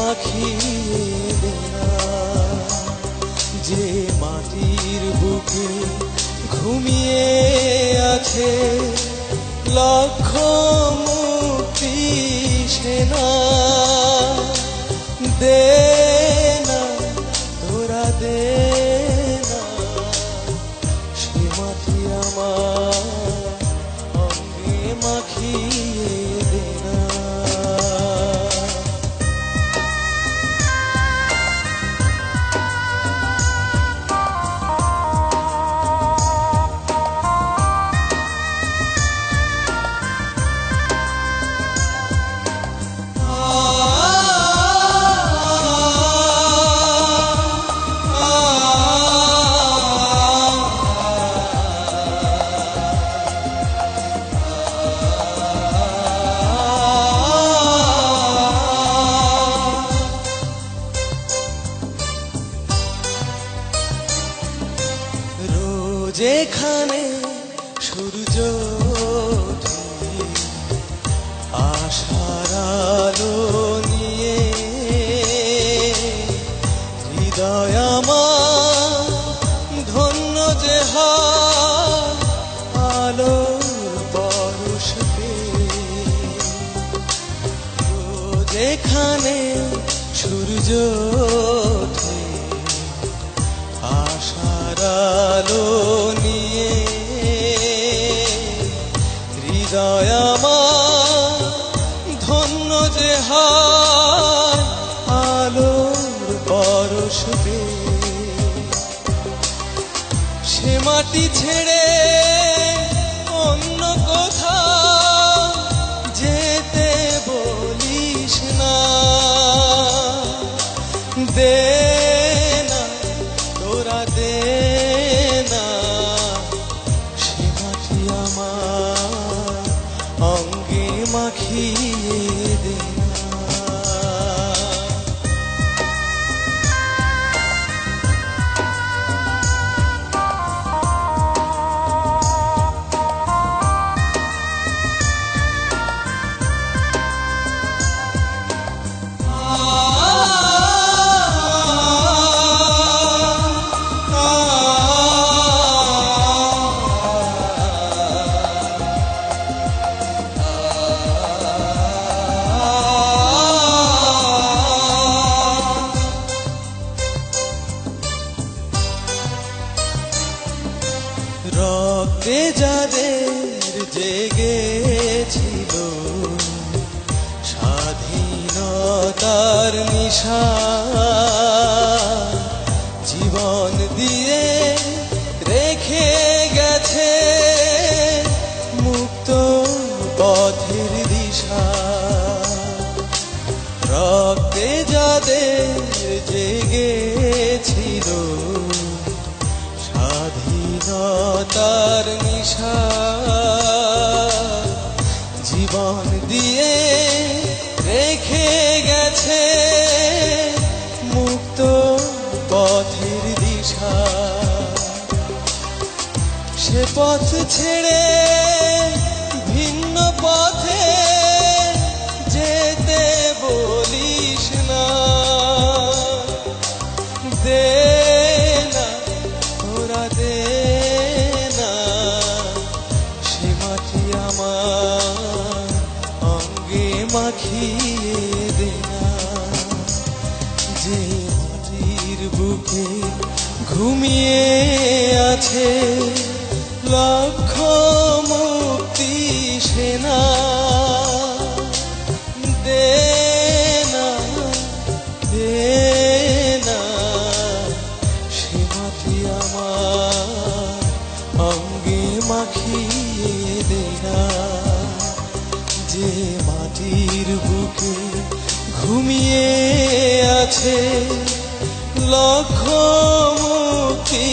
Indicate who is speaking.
Speaker 1: মাখিয়ে দে না, যে মাটির বুকে ঘুমিয়ে আছে লক্ষ মুক্তি সেনা। দে না তোরা দে না, সে মাটি আমার অঙ্গে মাখিয়ে দে না। যেখানে সূর্য ওঠে আশার আলো নিয়ে, হৃদয় আমার ধন্য যে হয় আলোর পরশ পেয়ে। যেখানে সূর্য ওঠে আশার আলো নিয়ে, হৃদয় আমার ধন্য যে হয় আলোর পরশ পেয়ে। সে মাটি ছেড়ে অন্য কোথাও যেতে বলিস না। দে না তোরা দে না, সে মাটি আমার অঙ্গে মাখিয়ে দে না। রক্তে যাদের জেগেছিল স্বাধীনতার নিশা, জীবন দিয়ে রেখে গেছে মুক্ত পথের দিশা। রক্তে যাদের জেগেছিল স্বাধীনতার নিশা, জীবন দিয়ে রেখে গেছে মুক্ত পথের দিশা। সে পথ ছেড়ে ভিন্ন পথে যেতে বলিস না। দে না তোরা দে না, সে মাটি আমার অঙ্গে মাখিয়ে দে না, যে মাটির বুকে ঘুমিয়ে আছে লক্ষ মুক্তি সেনা। দে না দে না, সে মাটি আমার অঙ্গে মাখিয়ে দে না, যে মাটির বুকে ঘুমিয়ে আছে লক্ষ মুক্তি